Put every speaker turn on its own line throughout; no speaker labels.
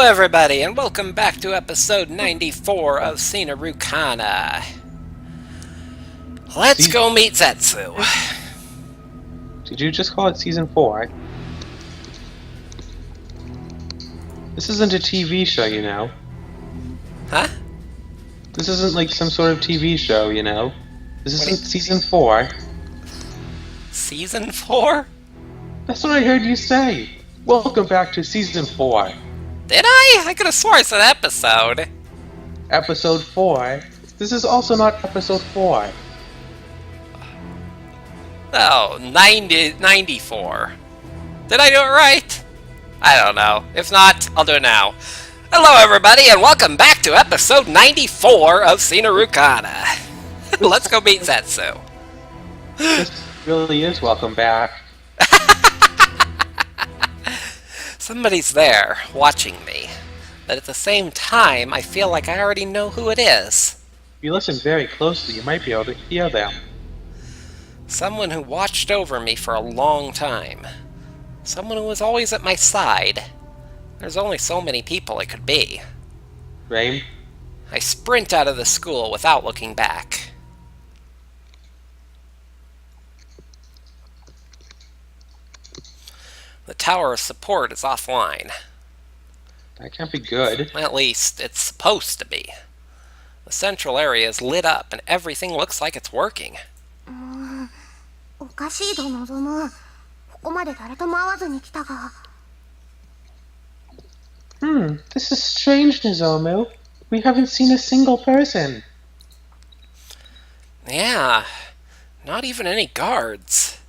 everybody, and welcome back to episode 94 of Seinarukana. Let's go meet Zetsu.
Did you just call it Season 4? This isn't a TV show, you know.
Huh?
This isn't like some sort of TV show, you know. This isn't Season 4.
Season 4?
That's what I heard you say. Welcome back to Season 4.
Did I? I could have swore I said episode.
Episode 4? This is also not Episode 4.
Oh, 94. Did I do it right? I don't know. If not, I'll do it now. Hello everybody, and welcome back to episode 94 of Seinarukana. Let's go meet Zetsu.
This really is welcome back.
Somebody's there, watching me. But at the same time, I feel like I already know who it is.
If you listen very closely, you might be able to hear them.
Someone who watched over me for a long time. Someone who was always at my side. There's only so many people it could be.
Rain?
I sprint out of the school without looking back. The tower of support is offline.
That can't be good.
At least, it's supposed to be. The central area is lit up and everything looks like it's working.
This is strange, Nozomu. We haven't seen a single person.
Yeah, not even any guards.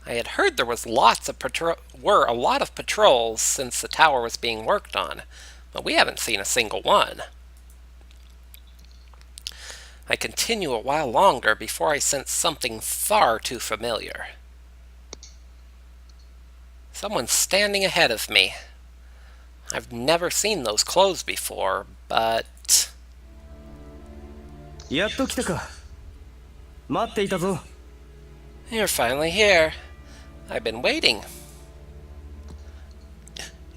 I had heard there was a lot of patrols since the tower was being worked on, but we haven't seen a single one. I continue a while longer before I sense something far too familiar. Someone's standing ahead of me. I've never seen those clothes before, but... You're finally here. I've been waiting.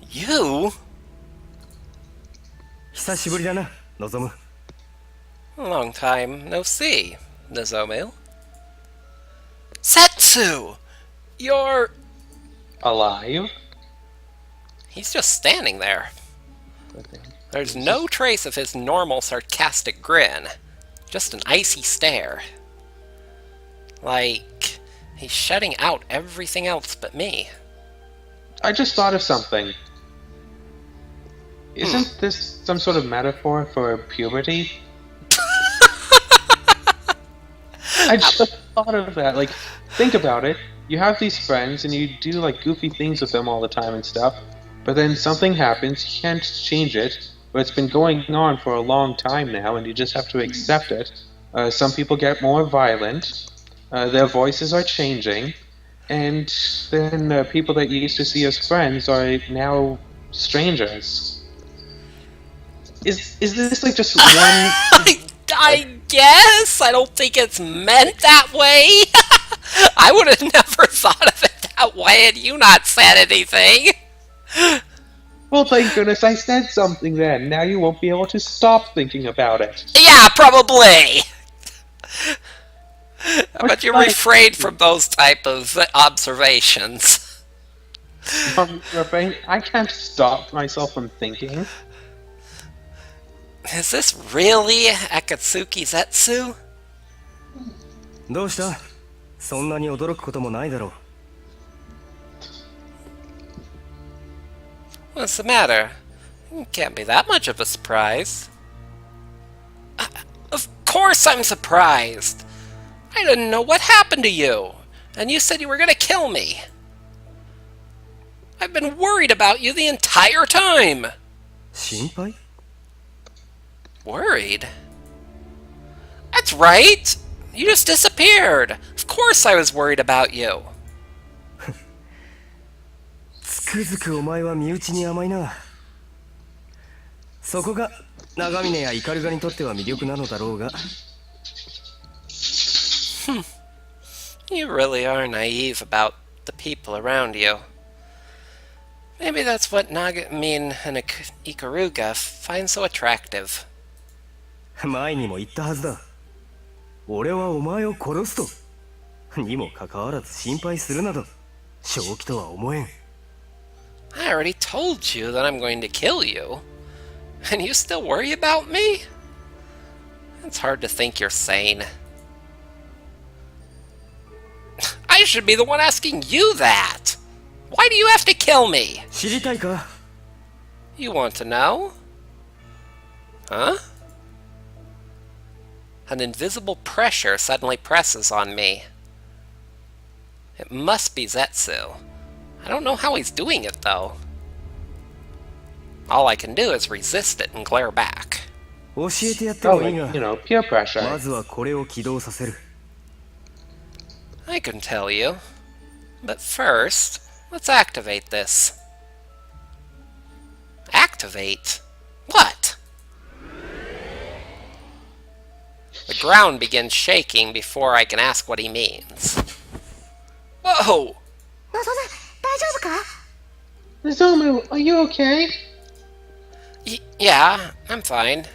You? A long time no see, Nozomu. Zetsu! You're...
Alive?
He's just standing there. There's no trace of his normal sarcastic grin. Just an icy stare. Like... he's shutting out everything else but me.
I just thought of something. Isn't this some sort of metaphor for puberty? I just thought of that. Like, think about it. You have these friends and you do like goofy things with them all the time and stuff, but then something happens, you can't change it, but it's been going on for a long time now and you just have to accept it. Some people get more violent. Their voices are changing, and then people that you used to see as friends are now strangers. Is this like just one...
I guess? I don't think it's meant that way. I would have never thought of it that way had you not said anything.
Well, thank goodness I said something then. Now you won't be able to stop thinking about it.
Yeah, probably. But you refrained from those type of observations.
I can't stop myself from thinking.
Is this really Akatsuki Zetsu? What's the matter? It can't be that much of a surprise. Of course I'm surprised! I didn't know what happened to you, and you said you were gonna kill me. I've been worried about you the entire time! Worried? That's right! You just disappeared! Of course I was worried about you! You really are naive about the people around you. Maybe that's what Nagamin and Ikaruga find so attractive.
前にも言ったはずだ。俺はお前を殺すと。にもかかわらず心配するなど、正気とは思えん。
I already told you that I'm going to kill you. And you still worry about me? It's hard to think you're sane. I should be the one asking you that! Why do you have to kill me?
知りたいか?
You want to know? Huh? An invisible pressure suddenly presses on me. It must be Zetsu. I don't know how he's doing it, though. All I can do is resist it and glare back.
教えてやってもいいが、
you know, peer pressure.
まずはこれを起動させる。
I can tell you. But first, let's activate this. Activate? What? The ground begins shaking before I can ask what he means. Whoa!
Nozomu, are you okay?
Yeah, I'm fine.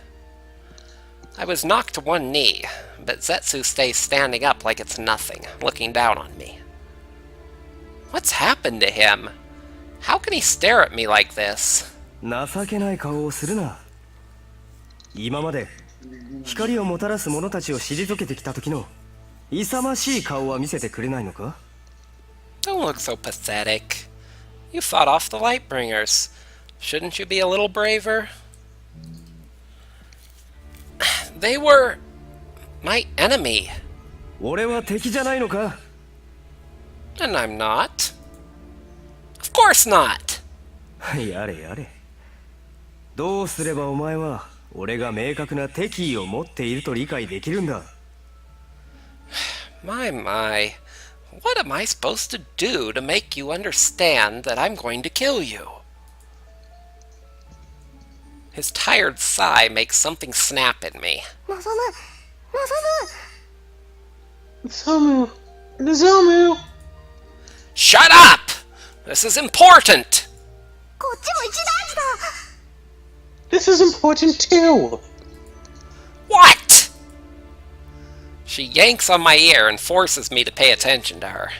I was knocked to one knee, but Zetsu stays standing up like it's nothing, looking down on me. What's happened to him? How can he stare at me like this?
情けない顔をするな。今まで光をもたらす者たちを退けてきた時の勇ましい顔は見せてくれないのか?
Don't look so pathetic. You fought off the Lightbringers. Shouldn't you be a little braver? They were my enemy.
俺は敵じゃないのか?
And I'm not. Of course not.
やれやれ。どうすればお前は俺が明確な敵意を持っていると理解できるんだ?
My. What am I supposed to do to make you understand that I'm going to kill you? His tired sigh makes something snap in me.
Nozomu!
Shut up! This is important!
This is important too!
What? She yanks on my ear and forces me to pay attention to her.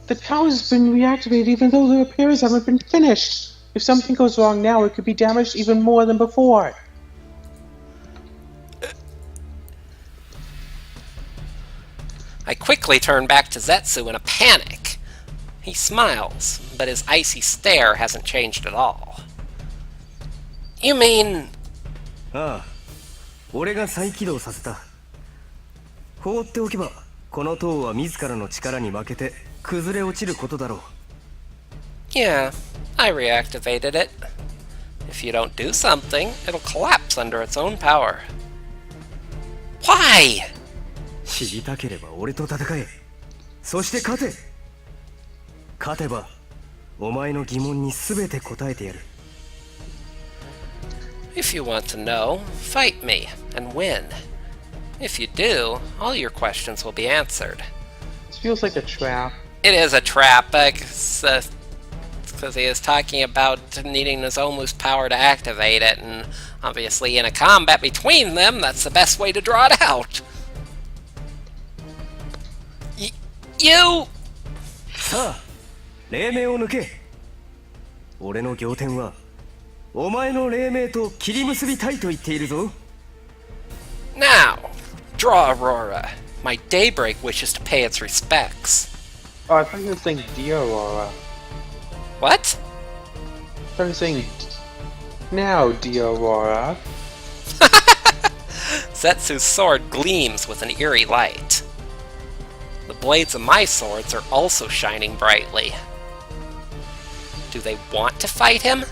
The tower's been reactivated even though the repairs haven't been finished. If something goes wrong now, it could be damaged even more than before.
I quickly turn back to Zetsu in a panic. He smiles, but his icy stare hasn't changed at all. You mean...
ああ、俺が再起動させた。放っておけば、この塔は自らの力に負けて崩れ落ちることだろう。
Yeah, I reactivated it. If you don't do something, it'll collapse under its own power. Why?
知りたければ俺と戦え。そして勝て。勝てば、お前の疑問に全て答えてやる。
If you want to know, fight me and win. If you do, all your questions will be answered.
This feels like a trap.
It is a trap, because he is talking about needing Nozomu's power to activate it, and obviously in a combat between them, that's the best way to draw it out. You...
さあ、黎明を抜け。俺の仰天は、お前の黎明と切り結びたいと言っているぞ。
Now, draw Aurora. My daybreak wishes to pay its respects.
Oh, I thought you were saying Diorora.
What?
I thought you were saying... Now, Diorora.
Zetsu's sword gleams with an eerie light. The blades of my swords are also shining brightly. Do they want to fight him?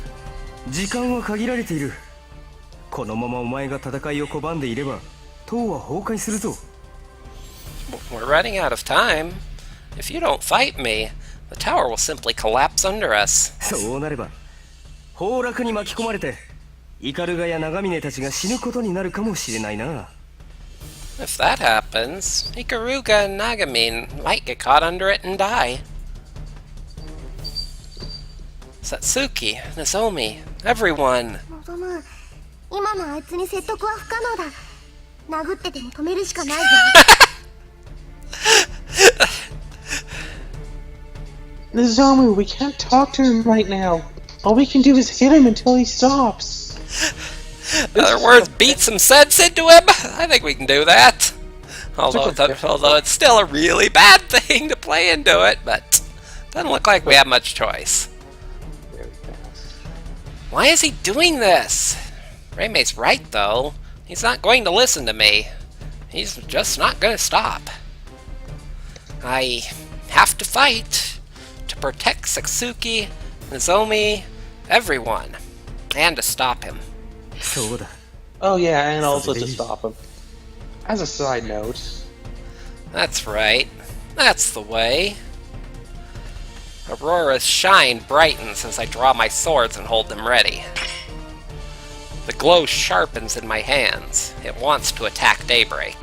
時間は限られている。このままお前が戦いを拒んでいれば、塔は崩壊するぞ。
We're running out of time. If you don't fight me, the tower will simply collapse under us.
そうなれば、崩落に巻き込まれて、イカルガや長峰たちが死ぬことになるかもしれないな。
If that happens, Ikaruga and Nagamine might get caught under it and die. Satsuki, Nozomi, everyone.
望む今のあいつに説得は不可能だ殴ってでも止めるしかないぞ
Nozomu, we can't talk to him right now. All we can do is hit him until he stops.
In other words, beat some sense into him? I think we can do that. Although it's still a really bad thing to play into it, but doesn't look like we have much choice.
Very fast.
Why is he doing this? Reime's right, though. He's not going to listen to me. He's just not going to stop. I have to fight to protect Satsuki, Nozomi, everyone, and to stop him.
そうだ
Oh yeah, and also to stop him. As a side note,
That's right. That's the way. Aurora's shine brightens as I draw my swords and hold them ready. The glow sharpens in my hands. It wants to attack Daybreak.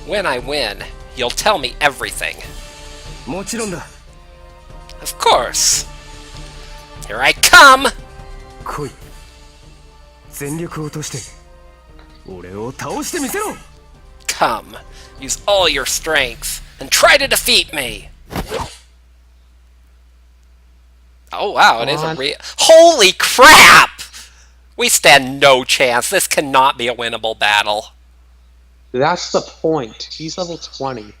When I win, you'll tell me everything.
もちろんだ
Of course. Here I come!
来い全力を落として俺を倒してみせろ
Come. Use all your strength and try to defeat me! Oh wow, it is a real— Holy crap! We stand no chance. This cannot be a winnable battle.
that's the point. He's level 20.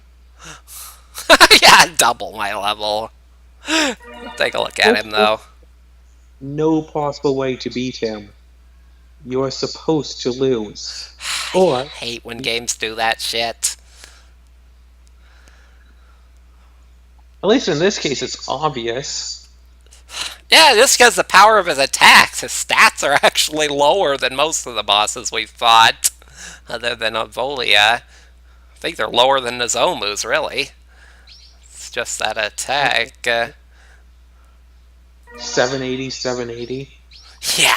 Yeah, double my level. Take a look at him, though.
No possible way to beat him. You're supposed to lose. Or
I hate when games do that shit.
at least in this case, it's obvious.
Yeah, just because the power of his attacks, his stats are actually lower than most of the bosses we've fought, other than Aselia. I think they're lower than Nozomu's, really. It's just that attack.
780, 780.
Yeah.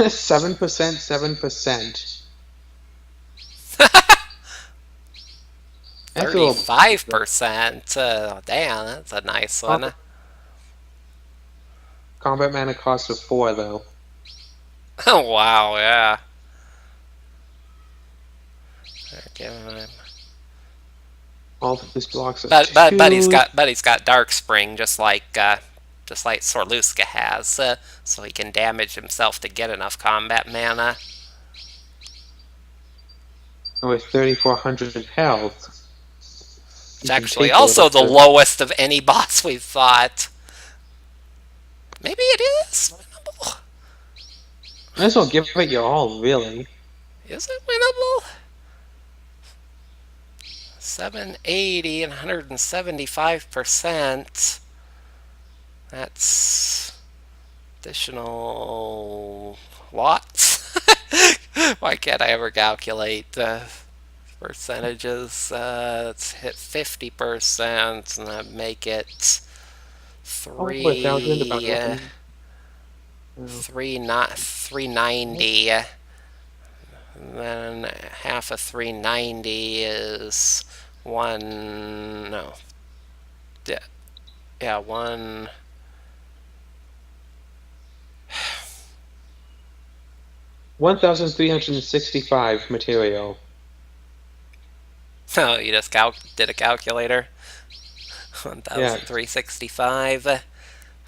Seven percent, 7%.
35%. Damn, that's a nice one.
Combat mana cost of 4, though.
Oh, wow, yeah. They're giving him—
All of these blocks of
But he's
2.
got Dark Spring, just like Sorluska has, so he can damage himself to get enough combat mana.
With 3,400 health.
It's actually also the lowest of any boss we've fought. Maybe it is winnable.
Might as well give it your all, really.
Is it winnable? 780 and 175%. That's additional lots. Why can't I ever calculate percentages? Let's hit 50% and that make it 390. And then half of 390 is 1. No. Yeah, 1.
1,365 material.
Oh, you just did a calculator. 1,365.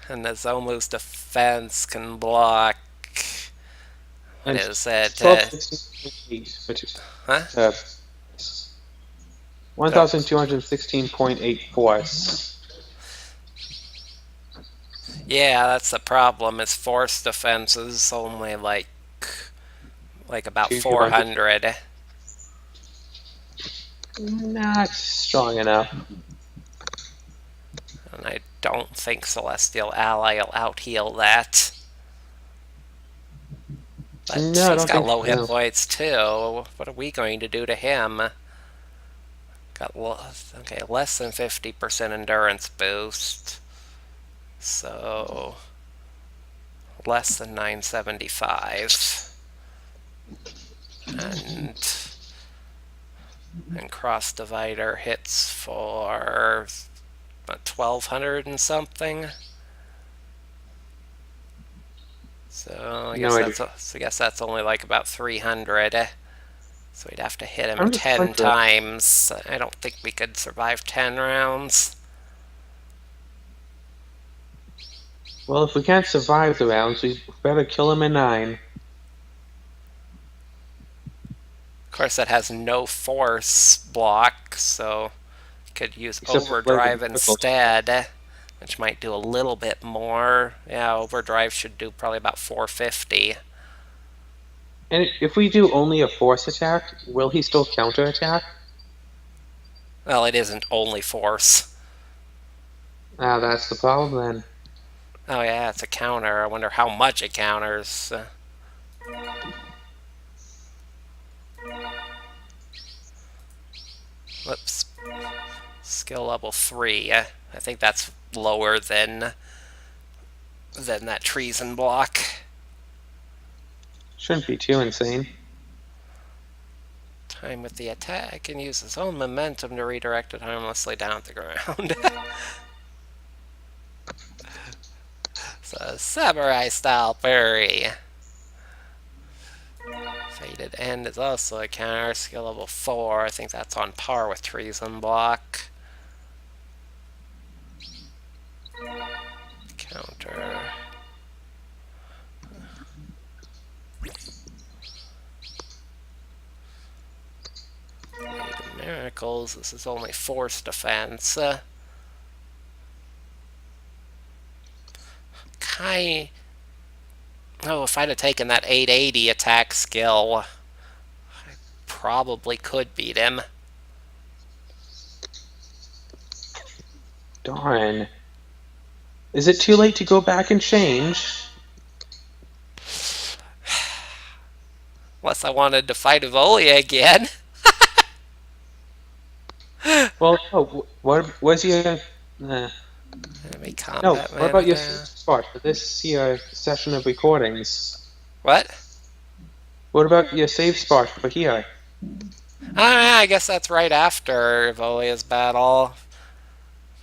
And Nozomu's defense can block. What is it?
12,16.8.
Huh?
1,216.8 force.
Yeah, that's the problem. Is force defense is only like about 400.
Not strong enough.
And I don't think Celestial Ally will out-heal that. But
No,
he's got low hit
so.
points too. What are we going to do to him? Got less than 50% endurance boost. So less than 975. And cross divider hits for 1200 and something. So I guess that's only like about 300. So we'd have to hit him 10 times. I don't think we could survive 10 rounds.
Well, if we can't survive the rounds, we better kill him in 9.
Of course, that has no force block, so you could use overdrive instead, which might do a little bit more. Yeah, overdrive should do probably about 450.
And if we do only a force attack, will he still counterattack?
Well, it isn't only force.
Ah, that's the problem then.
Oh yeah, it's a counter. I wonder how much it counters. Whoops. Skill level 3. I think that's lower than that treason block.
Shouldn't be too insane.
Time with the attack and use his own momentum to redirect it harmlessly down the ground. So, samurai style parry. Faded End is also a counter, skill level 4. I think that's on par with treason block. Counter. Miracles, this is only force defense. Oh, if I'd have taken that 880 attack skill, I probably could beat him.
Darn. Is it too late to go back and change?
Unless I wanted to fight Aselia again.
Well, no, what was your...
No,
what about your spot for this session of recordings?
What?
What about your save spot for here?
I guess that's right after Aselia's battle.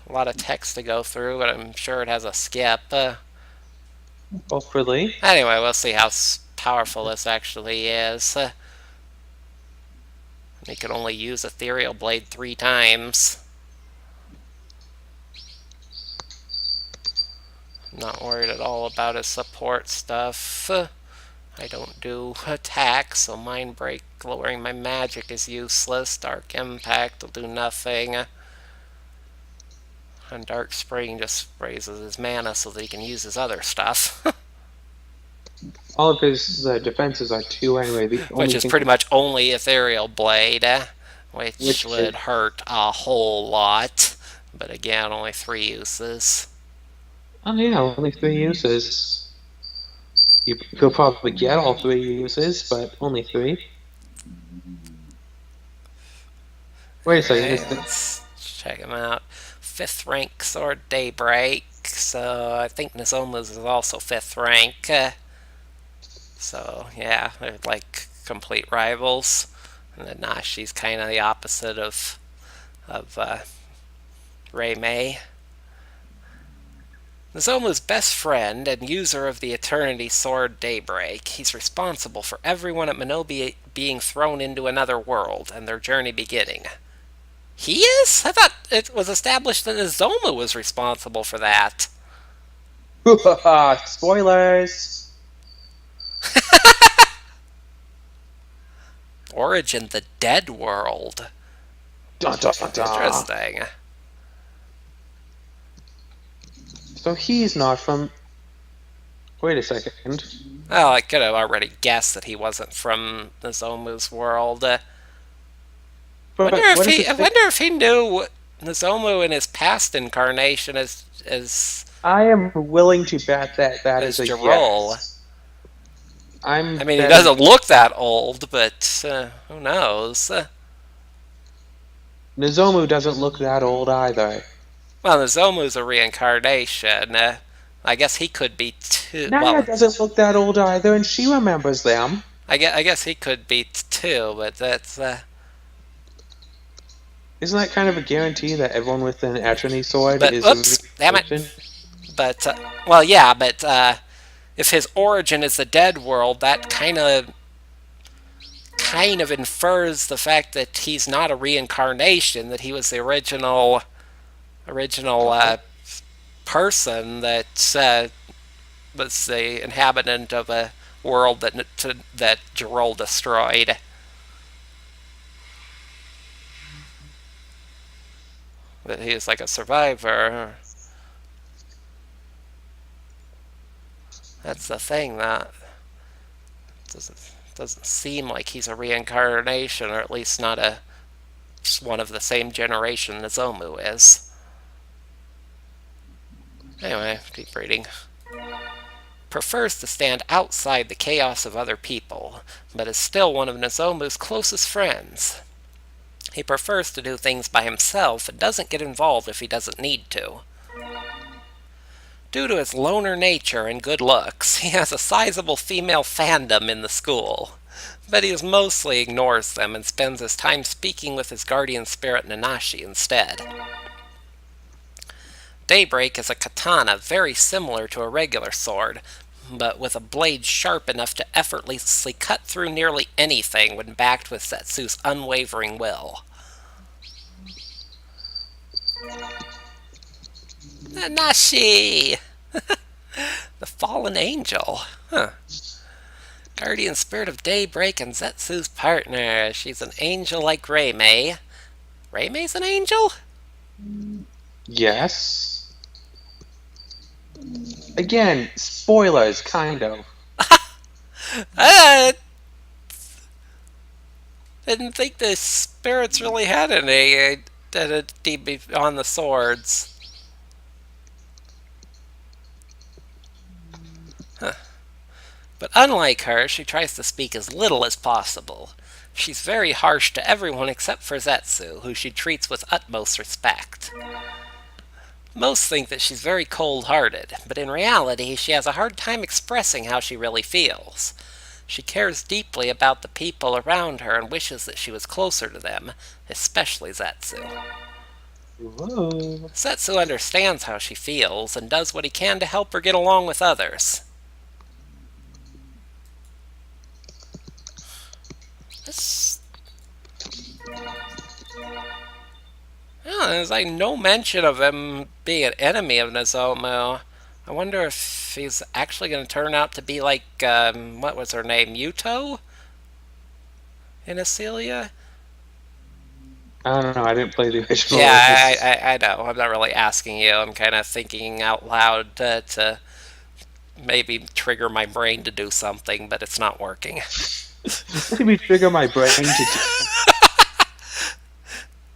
A lot of text to go through, but I'm sure it has a skip.
Hopefully.
Anyway, we'll see how powerful this actually is. He can only use Ethereal Blade 3 times. Not worried at all about his support stuff. I don't do attacks, so Mind Break lowering my magic is useless. Dark Impact will do nothing. And Dark Spring just raises his mana so that he can use his other stuff.
All of his defenses are 2 anyway.
Which is pretty much only Ethereal Blade, which would hurt a whole lot. But again, only 3 uses.
Oh yeah, only 3 uses. You'll probably get all 3 uses, but only 3. Wait a second.
Let's check him out. 5th rank Sword Daybreak. So I think Nozomu's is also 5th rank. So yeah, they're like complete rivals. And then Nashi's kind of the opposite of Rei Mei. Nozomu's best friend and user of the Eternity Sword Daybreak. He's responsible for everyone at Minobi being thrown into another world and their journey beginning. He is? I thought it was established that Nozomu was responsible for that.
Spoilers!
Origin the Dead World.
Dun, dun, dun, dun.
Interesting.
So he's not from... Wait a second.
Well, I could have already guessed that he wasn't from Nozomu's world. I wonder if he knew Nozomu in his past incarnation as
I am willing to bet that is a
Jirol.
yes.
I mean, he doesn't look that old, but who knows?
Nozomu doesn't look that old either.
Well, Nozomu's a reincarnation. I guess he could be too.
Naya
Well,
doesn't look that old either, and she remembers them.
I guess he could be too, but that's.
Isn't that kind of a guarantee that everyone with an Atronee sword
But
is
oops,
a
damn it.
virgin?
But well, yeah, but if his origin is the dead world, that kind of infers the fact that he's not a reincarnation, that he was the original person that was the inhabitant of a world that Gerol destroyed. That he is like a survivor. That's the thing, that doesn't seem like he's a reincarnation, or at least not one of the same generation Nozomu is. Anyway, keep reading. Prefers to stand outside the chaos of other people, but is still one of Nozomu's closest friends. He prefers to do things by himself and doesn't get involved if he doesn't need to. Due to his loner nature and good looks, he has a sizable female fandom in the school, but he mostly ignores them and spends his time speaking with his guardian spirit Nanashi instead. Daybreak is a katana very similar to a regular sword, but with a blade sharp enough to effortlessly cut through nearly anything when backed with Setsu's unwavering will. Nanashi! The fallen angel. Huh. Guardian spirit of Daybreak and Zetsu's partner. She's an angel like Reimei. Reimei's an angel?
Yes. Again, spoilers, kind of.
Didn't think the spirits really had any on the swords. Huh. But unlike her, she tries to speak as little as possible. She's very harsh to everyone except for Zetsu, who she treats with utmost respect. Most think that she's very cold-hearted, but in reality, she has a hard time expressing how she really feels. She cares deeply about the people around her and wishes that she was closer to them, especially Zetsu.
Whoa.
Zetsu understands how she feels and does what he can to help her get along with others. There's like no mention of him being an enemy of Nozomu. I wonder if he's actually going to turn out to be like, what was her name, Yuto? In Aselia?
I don't know, I didn't play the original.
Yeah, I know. I'm not really asking you. I'm kind of thinking out loud to maybe trigger my brain to do something, but it's not working.
Maybe trigger my brain to do.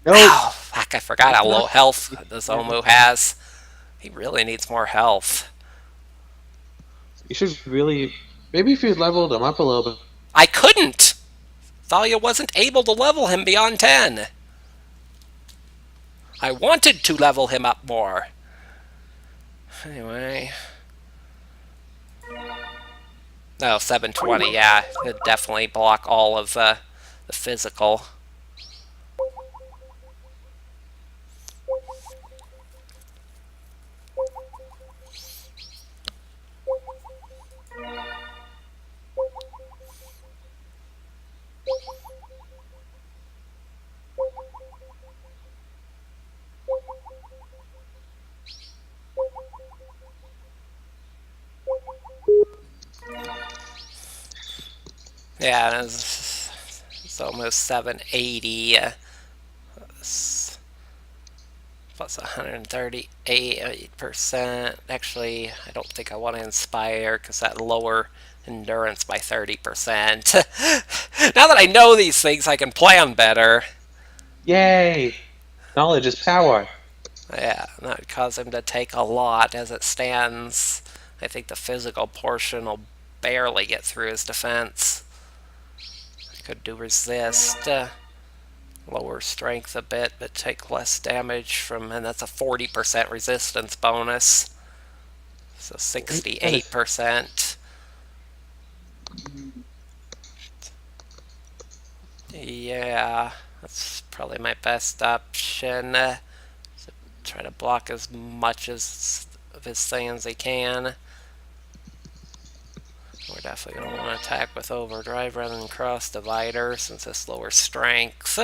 No.
Oh, fuck, I forgot how low health Nozomu has. He really needs more health.
You should really... Maybe if you leveled him up a little bit.
I couldn't! Thalia wasn't able to level him beyond 10. I wanted to level him up more. Anyway. No, 720, yeah. It'd definitely block all of the physical. Yeah, it's almost 780 plus 138%. Actually, I don't think I want to inspire because that lower endurance by 30%. Now that I know these things, I can plan better.
Yay! Knowledge is power.
Yeah, that would cause him to take a lot as it stands. I think the physical portion will barely get through his defense. Could do resist, lower strength a bit, but take less damage from, and that's a 40% resistance bonus. So 68%. Yeah, that's probably my best option. So try to block as much of his thing as I can. We're definitely going to want to attack with Overdrive rather than Cross Divider since it's lower strength.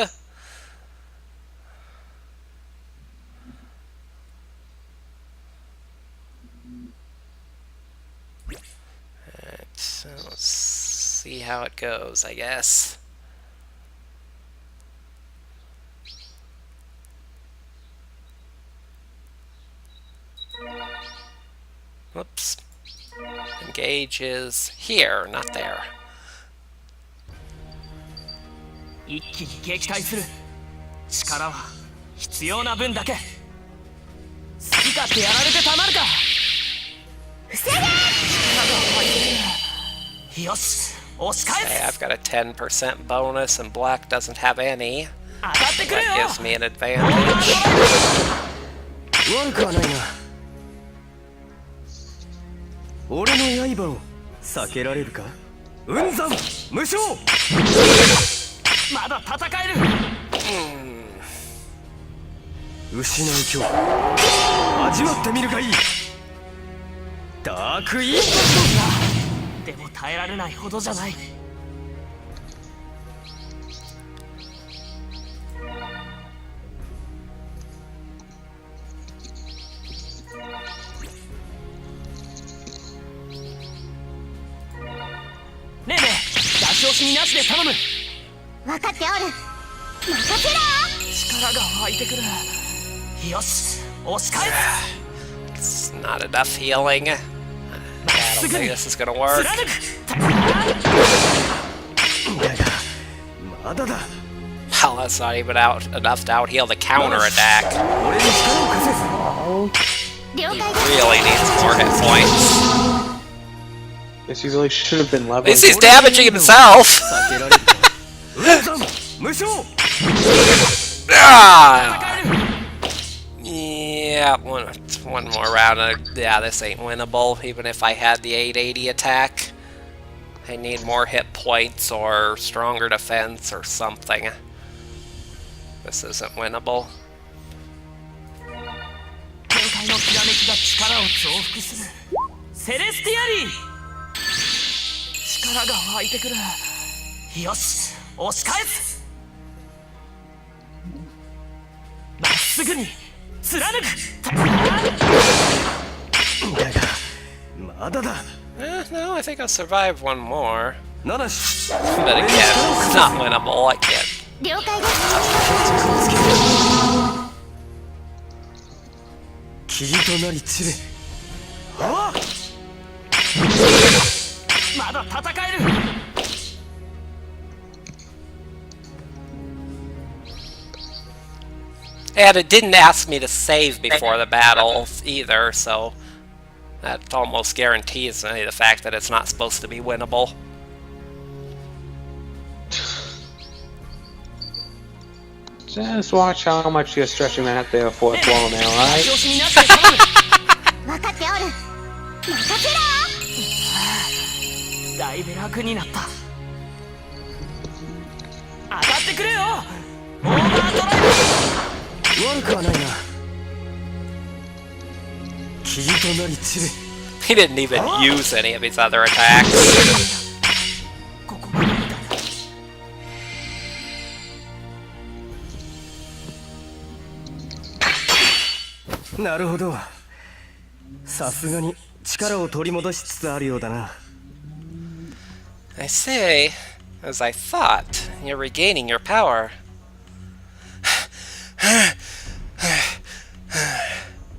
Alright, so let's see how it goes, I guess. Whoops. Engage is here, not there.
一気に撃退する。力は必要な分だけ。好き勝手やられてたまるか。防げ。力が入ってる。よし、押し返す。
Okay, I've got a 10% bonus and black doesn't have any.
当たってくれよ。
That gives me an advantage.
悪くはないな。俺の刃を避けられるか。雲山無償。まだ戦える。失う今日味わってみるがいい。ダークインパクト。でも耐えられないほどじゃない。ねえねえ、出し惜しみなしで頼む。
分かっておる。任せろ。
力が湧いてくる。よし、押し返す。It's not enough healing. I don't think this is gonna work.
まだだ。
Hell, that's not even enough to out-heal the counter-attack. He really needs more hit points.
Guess he really should have been
At
leveling.
least he's damaging himself! Yeah, one more round. Yeah, this ain't winnable, even if I had the 880 attack. I need more hit points or stronger defense or something. This isn't winnable.
天界のきらめきが力を増幅する。セレスティアリー。力が湧いてくる。よし、押し返す。まっすぐに貫く。だがまだだ。
No, I think I'll survive one more.
ならし。
But again, it's not winnable. I can't.
了解です。
霧となり散れ。ああ。まだ戦える。
And it didn't ask me to save before the battle either, so that almost guarantees me the fact that it's not supposed to be winnable.
Just watch how much you're stretching that there fourth wall now, alright?
分かっておる。任せろ。
だいぶ楽になった。当たってくれよ。オーバードライブ。悪くはないな。霧となり散れ。
He didn't even use any of his other attacks.
ここまでみたいだ。なるほど。さすがに力を取り戻しつつあるようだな。
I say, as I thought, you're regaining your power.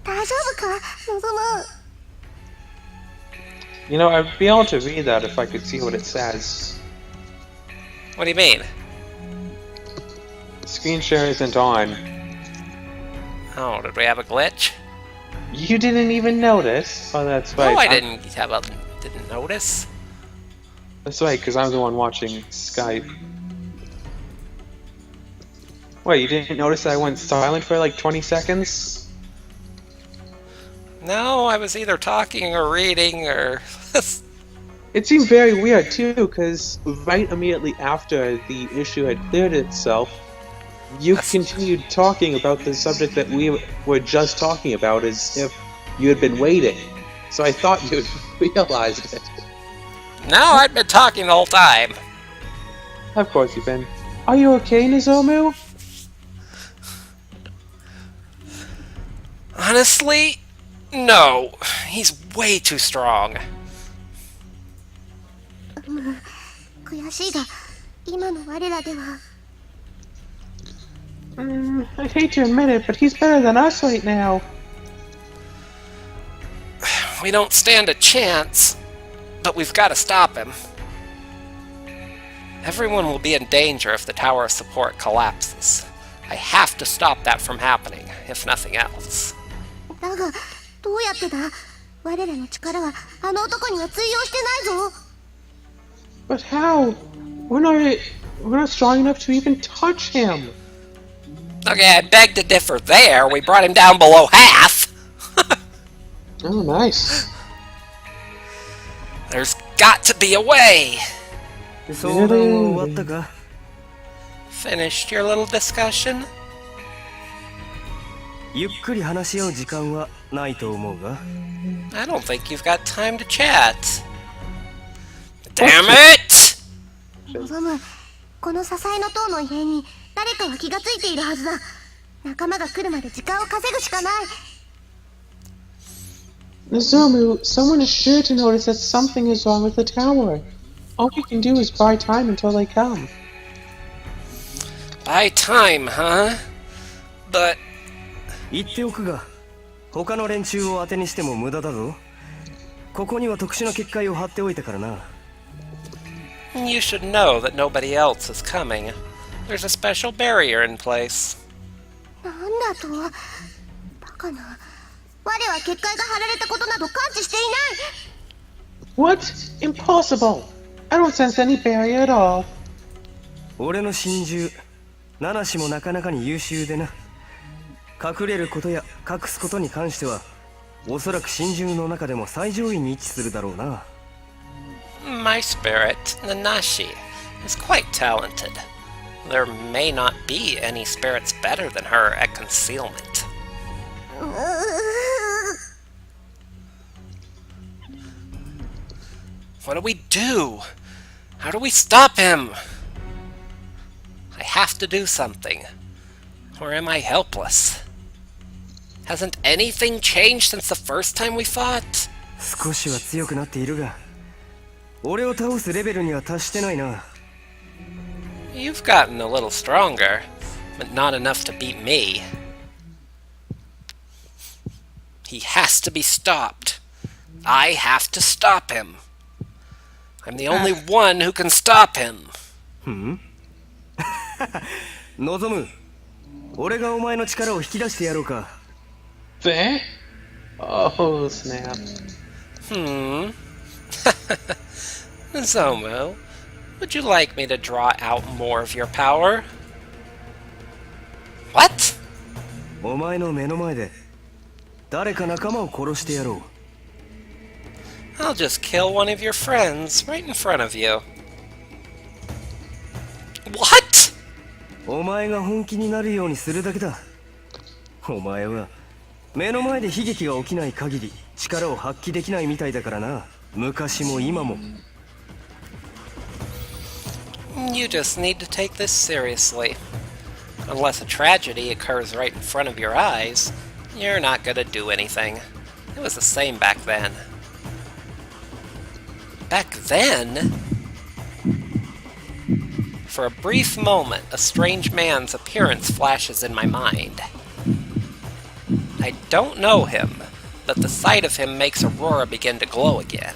大丈夫か、望む。
You know, I'd be able to read that if I could see what it says.
What do you mean?
Screen share isn't on.
Oh, did we have a glitch?
You didn't even notice? Oh, that's right.
No, I didn't notice.
That's right, because I'm the one watching Skype. Wait, you didn't notice that I went silent for like 20 seconds?
No, I was either talking or reading or...
It seemed very weird too, because right immediately after the issue had cleared itself, you continued talking about the subject that we were just talking about as if you had been waiting. So I thought you'd realized it.
No, I'd been talking the whole time.
Of course you've been. Are you okay, Nozomu?
Honestly, no. He's way too strong.
悔しいが今の我らでは
I'd hate to admit it, but he's better than us right now.
We don't stand a chance, but we've got to stop him. Everyone will be in danger if the tower of support collapses. I have to stop that from happening, if nothing else.
だがどうやってだ我らの力はあの男には通用してないぞ
But how? We're not strong enough to even touch him.
Okay, I beg to differ there. We brought him down below half.
Oh, nice.
There's got to be a way.
相談は終わったか
Finished your little discussion?
ゆっくり話し合う時間はないと思うが
I don't think you've got time to chat. Damn it!
望むこの支えの塔の異変に誰かは気がついているはずだ仲間が来るまで時間を稼ぐしかない
Nozomu, someone is sure to notice that something is wrong with the tower. All we can do is buy time until they come.
Buy time, huh? But
言っておくが他の連中を当てにしても無駄だぞここには特殊な結界を張っておいたからな
you should know that nobody else is coming. There's a special barrier in place.
なんだとバカな我は結界が張られたことなど感知していない
What? Impossible! I don't sense any barrier at all.
俺の心中七氏もなかなかに優秀でな隠れることや隠すことに関してはおそらく心中の中でも最上位に位置するだろうな
My spirit, Nanashi, is quite talented. There may not be any spirits better than her at concealment. What do we do? How do we stop him? I have to do something. Or am I helpless? Hasn't anything changed since the first time we fought?
少しは強くなっているが俺を倒すレベルには達してないな
You've gotten a little stronger, but not enough to beat me. He has to be stopped. I have to stop him. I'm the only one who can stop him.
望む俺がお前の力を引き出してやろうか
There? Oh, snap.
Zomo, would you like me to draw out more of your power? What?
お前の目の前で誰か仲間を殺してやろう
I'll just kill one of your friends right in front of you. What?
お前が本気になるようにするだけだお前は目の前で悲劇が起きない限り力を発揮できないみたいだからな昔も今も
You just need to take this seriously. Unless a tragedy occurs right in front of your eyes, you're not gonna do anything. It was the same back then. Back then? For a brief moment, a strange man's appearance flashes in my mind. I don't know him, but the sight of him makes Aurora begin to glow again.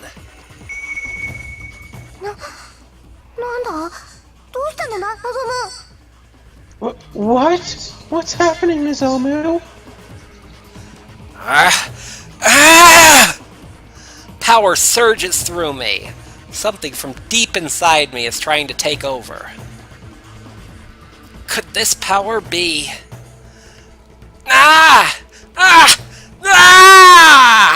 なんだどうしたのな望む
What? What's happening, Nozomu?
Power surges through me. Something from deep inside me is trying to take over. Could this power be... Ah! Ah! Ah!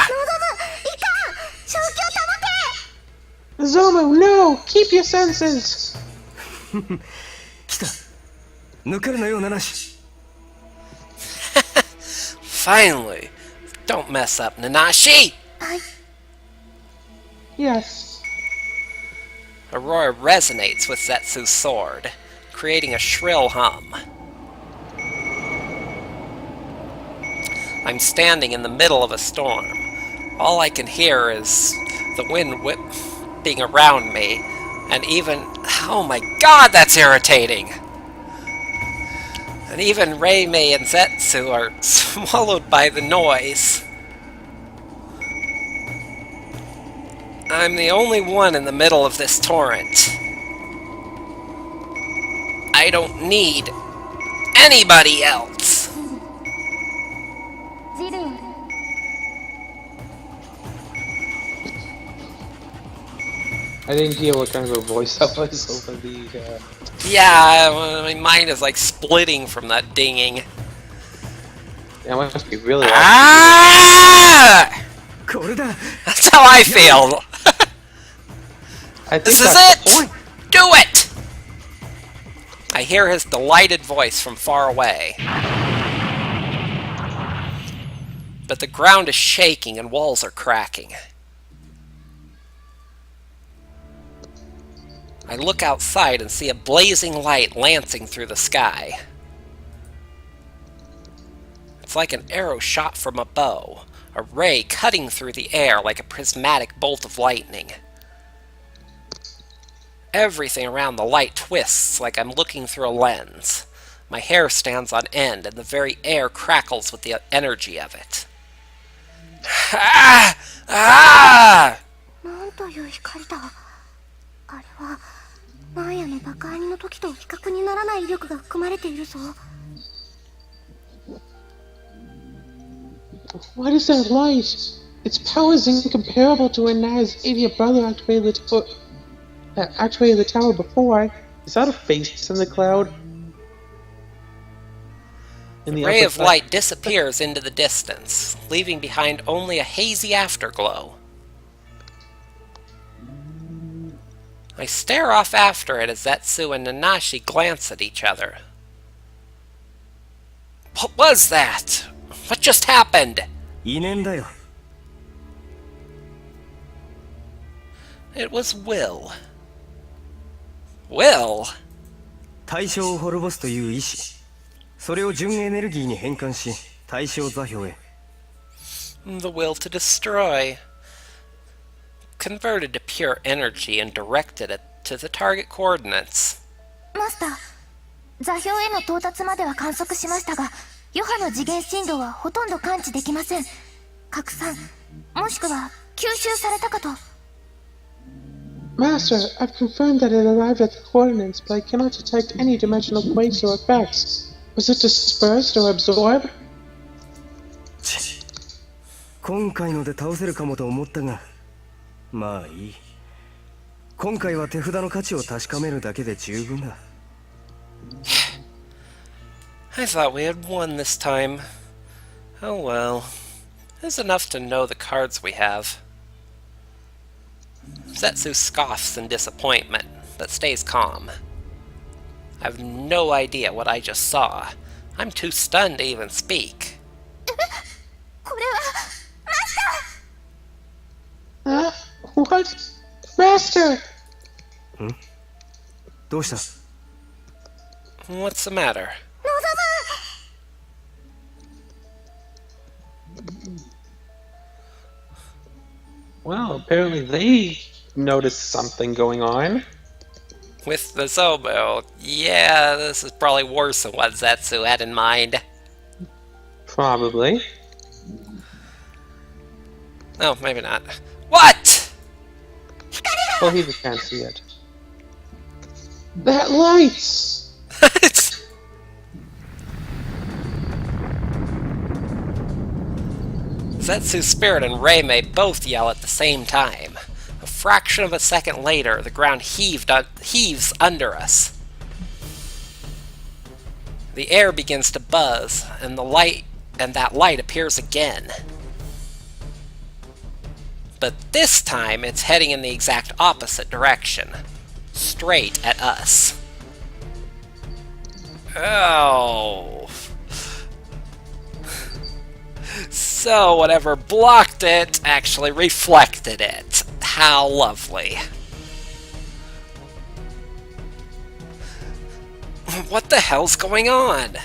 Zomo, no! Keep your senses!
来た抜けるなよナナシ
Finally! Don't mess up, Nanashi!
Yes.
A roar resonates with Zetsu's sword, creating a shrill hum. I'm standing in the middle of a storm. All I can hear is the wind whipping around me, and even... Oh my god, that's irritating! And even Reimei and Zetsu are swallowed by the noise. I'm the only one in the middle of this torrent. I don't need anybody else.
I didn't hear what kind of a voice that was over the,
Yeah, my mind is like splitting from that dinging.
Yeah, it must be really loud.
Ah!
これだ
That's how I feel.
I think
This is
that's
it!
the point.
Do it! I hear his delighted voice from far away. But the ground is shaking and walls are cracking. I look outside and see a blazing light lancing through the sky. It's like an arrow shot from a bow, a ray cutting through the air like a prismatic bolt of lightning. Everything around the light twists like I'm looking through a lens. My hair stands on end and the very air crackles with the energy of it. Ah! Ah!
なんという光だ。あれはマーヤの爆破の時と比較にならない威力が含まれているぞ。
What is that light? Its power is incomparable to when Na's idiot brother activated the tower before. Is that a face in the cloud? In
The ray of light disappears into the distance, leaving behind only a hazy afterglow. I stare off after it as Zetsu and Nanashi glance at each other. What was that? What just happened?
異念だよ
It was Will. Will?
対象を滅ぼすという意志それを純エネルギーに変換し対象座標へ
The will to destroy. Converted to pure energy and directed it to the target coordinates.
マスター、座標への到達までは観測しましたが、余波の次元振動はほとんど感知できません。拡散、もしくは吸収されたかと。
Master, I've confirmed that it arrived at the coordinates, but I cannot detect any dimensional quakes or effects. Was it dispersed or absorbed?
今回ので倒せるかもと思ったがまあいい今回は手札の価値を確かめるだけで十分だ
I thought we had won this time. Oh well. It's enough to know the cards we have. Zetsu scoffs in disappointment, but stays calm. I have no idea what I just saw. I'm too stunned to even speak.
これはマスター。
What? Master!
どうした
What's the matter?
Well, apparently they noticed something going on.
With the Zobo, yeah, this is probably worse than what Zetsu had in mind.
Probably.
No, maybe not. What?!
Well, he just can't see it. That lights!
Zetsu's spirit and Reimei both yell at the same time. A fraction of a second later, the ground heaves under us. The air begins to buzz, and that light appears again. but this time it's heading in the exact opposite direction. Straight at us. Oh. So whatever blocked it actually reflected it. How lovely. What the hell's going on?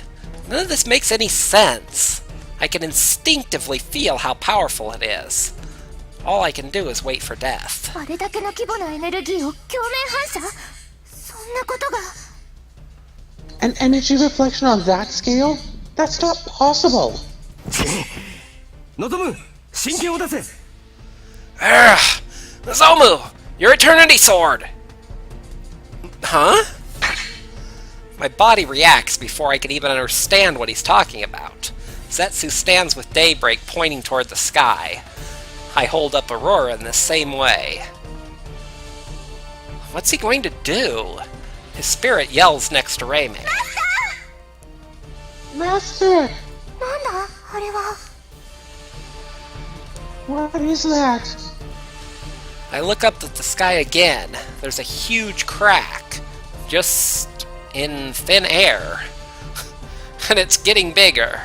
None of this makes any sense. I can instinctively feel how powerful it is. All I can do is wait for death.
あれだけの規模のエネルギーを鏡面反射？そんなことが。
An energy reflection on that scale? That's not possible.
望む真剣を出せ
Ugh! Nozomu! Your Eternity Sword! Huh? My body reacts before I can even understand what he's talking about. Zetsu stands with Daybreak pointing toward the sky. I hold up Aurora in the same way. What's he going to do? His spirit yells next to Raymond.
Master!
なんだあれは。
What is that?
I look up at the sky again. There's a huge crack. Just in thin air. And it's getting bigger.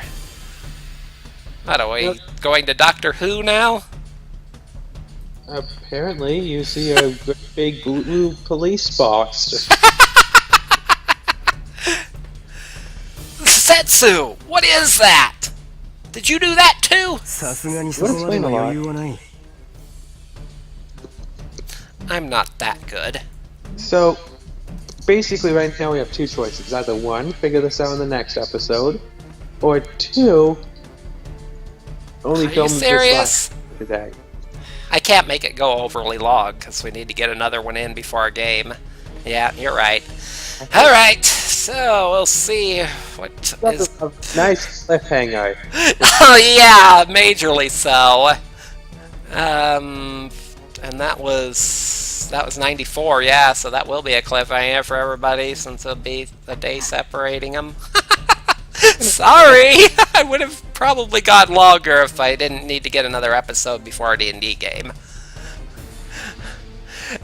What are we going to Doctor Who now?
Apparently, you see a big blue police box.
Setsu! What is that? Did you do that too?
さすがにそこまでの余裕はない
I'm not that good.
So, basically right now we have two choices. Either one, figure this out in the next episode, or two, only
Are you
film this
serious?
last today.
I can't make it go overly long because we need to get another one in before our game. Yeah, you're right. Alright, so we'll see what
That
is...
was a nice cliffhanger.
Oh yeah, majorly so. And that was 94, yeah, so that will be a cliffhanger for everybody since it'll be a day separating them. Sorry! I would have probably gone longer if I didn't need to get another episode before our D&D game.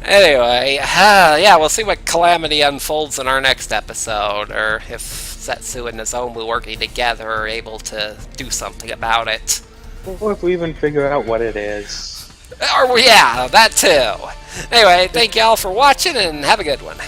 Anyway, yeah, we'll see what calamity unfolds in our next episode, or if Zetsu and Nozomu working together are able to do something about it.
Or if we even figure out what it is.
Or, yeah, that too. Anyway, thank y'all for watching, and have a good one.